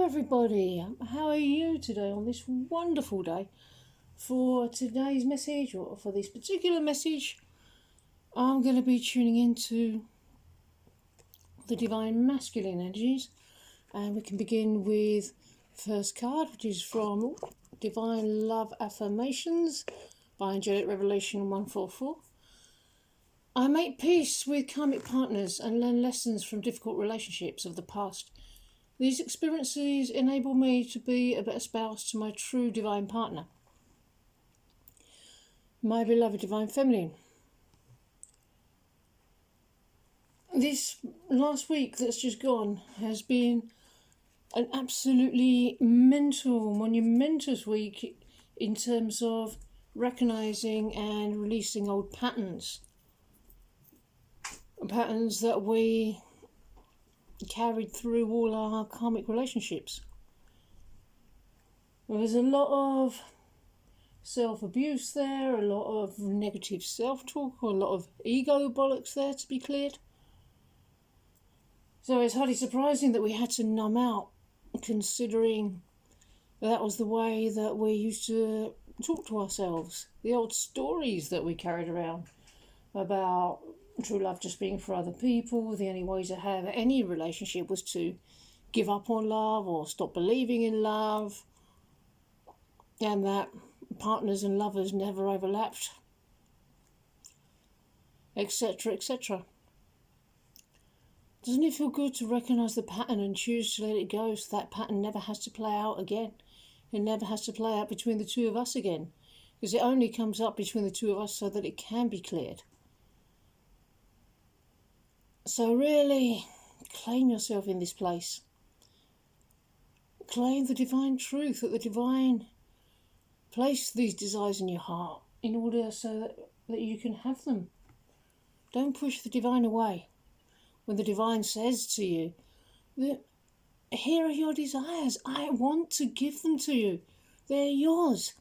everybody, how are you today on this wonderful day? For today's message, or for this particular message, I'm going to be tuning into the divine masculine energies, and we can begin with first card, which is from Divine Love Affirmations by Angelic Revelation 144. I make peace with karmic partners and learn lessons from difficult relationships of the past. These experiences enable me to be a better spouse to my true divine partner, my beloved divine feminine. This last week that's just gone has been an absolutely mental, monumentous week in terms of recognizing and releasing old patterns that we carried through all our karmic relationships. There's a lot of self-abuse there, a lot of negative self-talk, a lot of ego bollocks there to be cleared. So it's hardly surprising that we had to numb out, considering that was the way that we used to talk to ourselves. The old stories that we carried around about true love just being for other people, the only way to have any relationship was to give up on love or stop believing in love, and that partners and lovers never overlapped, etc., etc. Doesn't it feel good to recognise the pattern and choose to let it go, so that pattern never has to play out again? It never has to play out between the two of us again, because it only comes up between the two of us so that it can be cleared. So really, claim yourself in this place. Claim the divine truth, that the divine placed these desires in your heart in order so that you can have them. Don't push the divine away. When the divine says to you, that here are your desires, I want to give them to you, they're yours.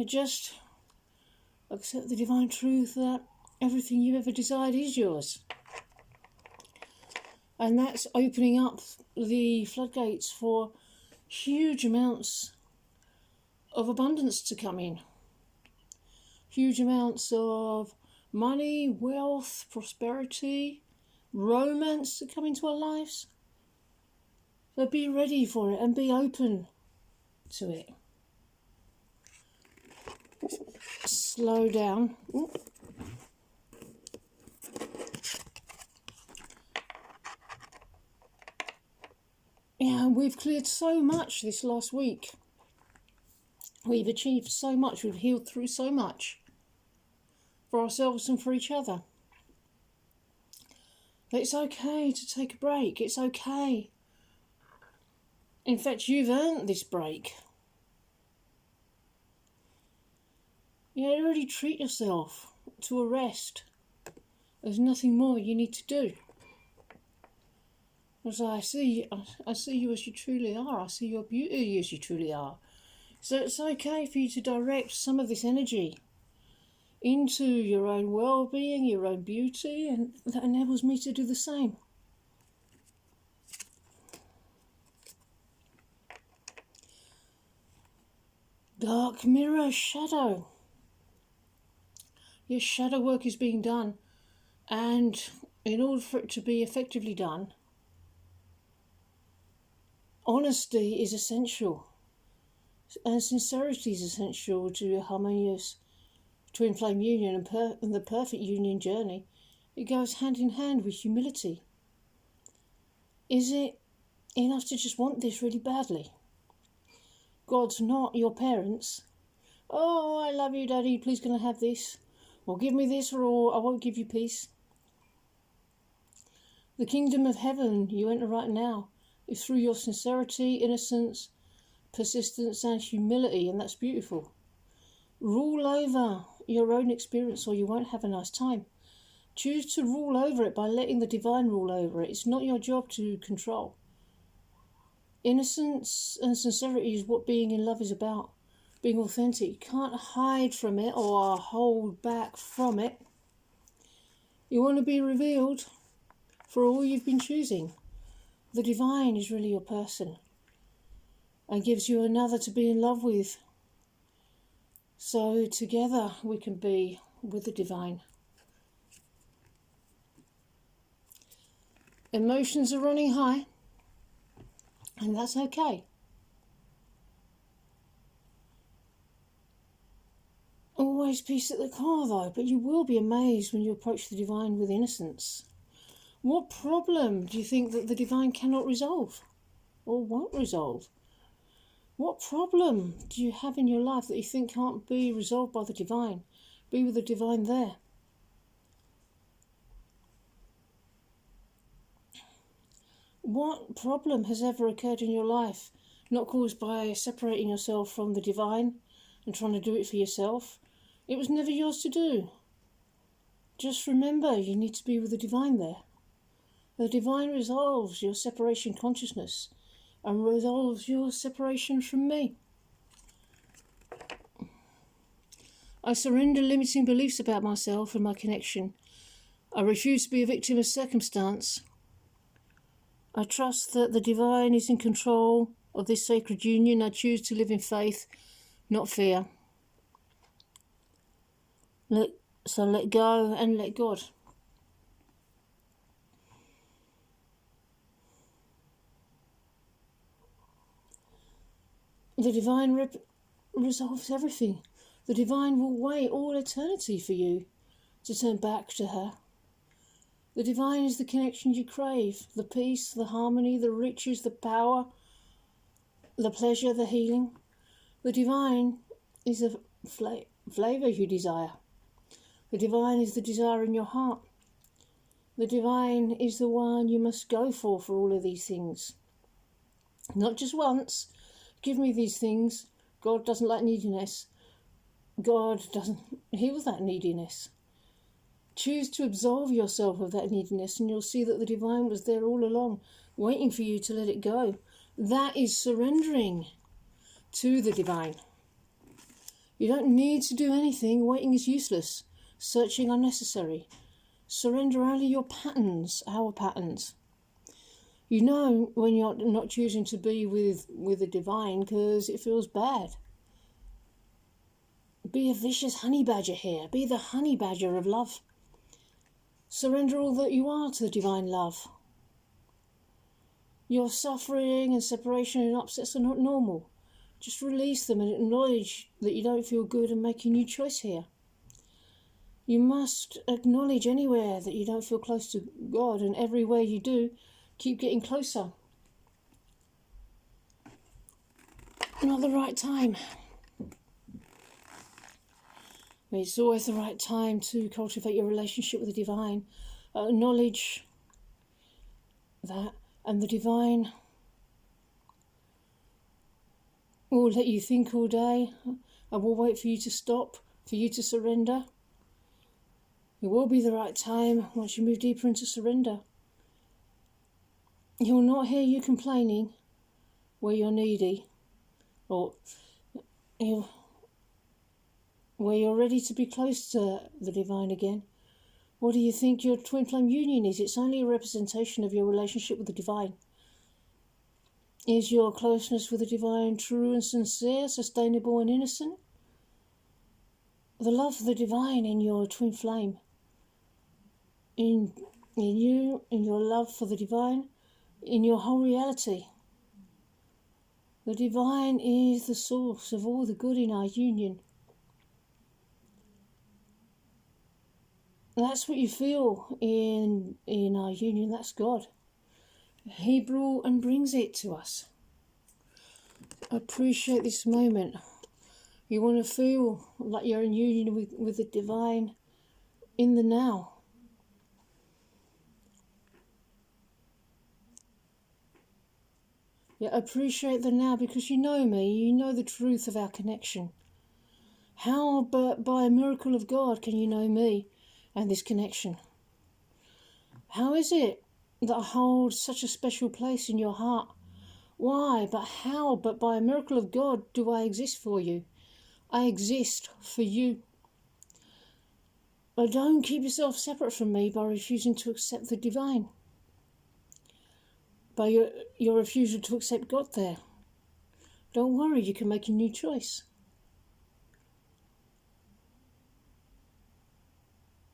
Just accept the divine truth that everything you've ever desired is yours. And that's opening up the floodgates for huge amounts of abundance to come in. Huge amounts of money, wealth, prosperity, romance to come into our lives. So be ready for it and be open to it. Slow down. Ooh. Yeah, we've cleared so much this last week. We've achieved so much. We've healed through so much for ourselves and for each other. It's okay to take a break. It's okay. In fact, you've earned this break. Already treat yourself to a rest. There's nothing more you need to do. As I see you as you truly are. I see your beauty as you truly are. So it's okay for you to direct some of this energy into your own well-being, your own beauty, and that enables me to do the same. Dark mirror, shadow. Your shadow work is being done, and in order for it to be effectively done, honesty is essential, and sincerity is essential to a harmonious twin flame union and the perfect union journey. It goes hand in hand with humility. Is it enough to just want this really badly? God's not your parents. Oh, I love you, Daddy, please can I have this? Or give me this, or I won't give you peace. The kingdom of heaven you enter right now is through your sincerity, innocence, persistence and humility, and that's beautiful. Rule over your own experience or you won't have a nice time. Choose to rule over it by letting the divine rule over it. It's not your job to control. Innocence and sincerity is what being in love is about. Being authentic. You can't hide from it or hold back from it. You want to be revealed for all you've been choosing. The divine is really your person and gives you another to be in love with. So together we can be with the divine. Emotions are running high, and that's okay. Always peace at the core though, but you will be amazed when you approach the divine with innocence. What problem do you think that the divine cannot resolve or won't resolve? What problem do you have in your life that you think can't be resolved by the divine? Be with the divine there. What problem has ever occurred in your life not caused by separating yourself from the divine and trying to do it for yourself? It was never yours to do. Just remember, you need to be with the divine there. The divine resolves your separation consciousness and resolves your separation from me. I surrender limiting beliefs about myself and my connection. I refuse to be a victim of circumstance. I trust that the divine is in control of this sacred union. I choose to live in faith, not fear. So let go and let God. The divine resolves everything. The divine will wait all eternity for you to turn back to her. The divine is the connection you crave, the peace, the harmony, the riches, the power, the pleasure, the healing. The divine is the flavour you desire. The divine is the desire in your heart. The divine is the one you must go for all of these things. Not just once. Give me these things. God doesn't like neediness. God doesn't heal that neediness. Choose to absolve yourself of that neediness and you'll see that the divine was there all along, waiting for you to let it go. That is surrendering to the divine. You don't need to do anything. Waiting is useless. Searching unnecessary. Surrender only your patterns, our patterns. You know when you're not choosing to be with the divine because it feels bad. Be a vicious honey badger here. Be the honey badger of love. Surrender all that you are to the divine love. Your suffering and separation and upsets are not normal. Just release them and acknowledge that you don't feel good and make a new choice here. You must acknowledge anywhere that you don't feel close to God, and everywhere you do, keep getting closer. Not the right time. It's always the right time to cultivate your relationship with the divine. Acknowledge that, and the divine will let you think all day. I will wait for you to stop, for you to surrender. It will be the right time once you move deeper into surrender. He will not hear you complaining where you're needy, or where you're ready to be close to the divine again. What do you think your twin flame union is? It's only a representation of your relationship with the divine. Is your closeness with the divine true and sincere, sustainable and innocent? The love for the divine in your twin flame, in you, in your love for the divine, in your whole reality. The divine is the source of all the good in our union. That's what you feel in our union. That's God. He brought and brings it to us. Appreciate this moment. You want to feel like you're in union with the divine in the now. Yeah, appreciate the now because you know me, you know the truth of our connection. How but by a miracle of God can you know me and this connection? How is it that I hold such a special place in your heart? Why, but how, but by a miracle of God do I exist for you? I exist for you. But don't keep yourself separate from me by refusing to accept the divine. by your refusal to accept God there. Don't worry, you can make a new choice.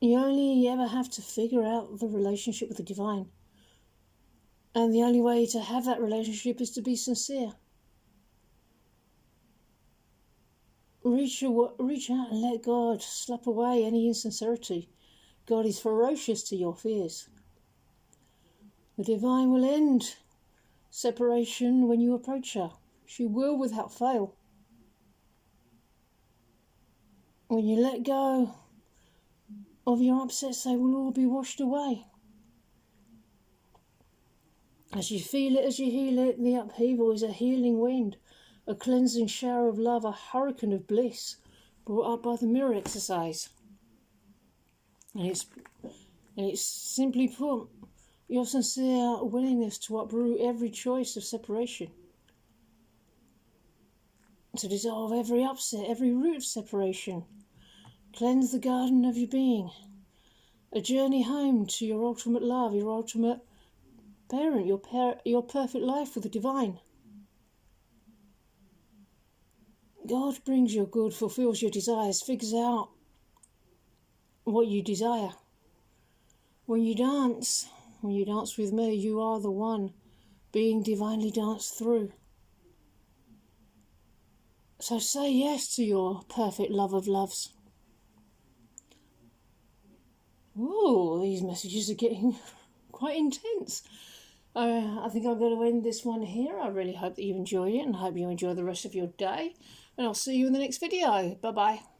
You only ever have to figure out the relationship with the divine. And the only way to have that relationship is to be sincere. Reach out and let God slap away any insincerity. God is ferocious to your fears. The divine will end separation when you approach her. She will without fail. When you let go of your upsets, they will all be washed away. As you feel it, as you heal it, the upheaval is a healing wind, a cleansing shower of love, a hurricane of bliss brought up by the mirror exercise. And it's simply put, your sincere willingness to uproot every choice of separation, to dissolve every upset, every root of separation, cleanse the garden of your being, a journey home to your ultimate love, your ultimate parent, your perfect life with the divine. God brings your good, fulfills your desires, figures out what you desire. When you dance with me, you are the one being divinely danced through. So say yes to your perfect love of loves. Ooh, these messages are getting quite intense. I think I'm going to end this one here. I really hope that you enjoy it, and I hope you enjoy the rest of your day. And I'll see you in the next video. Bye-bye.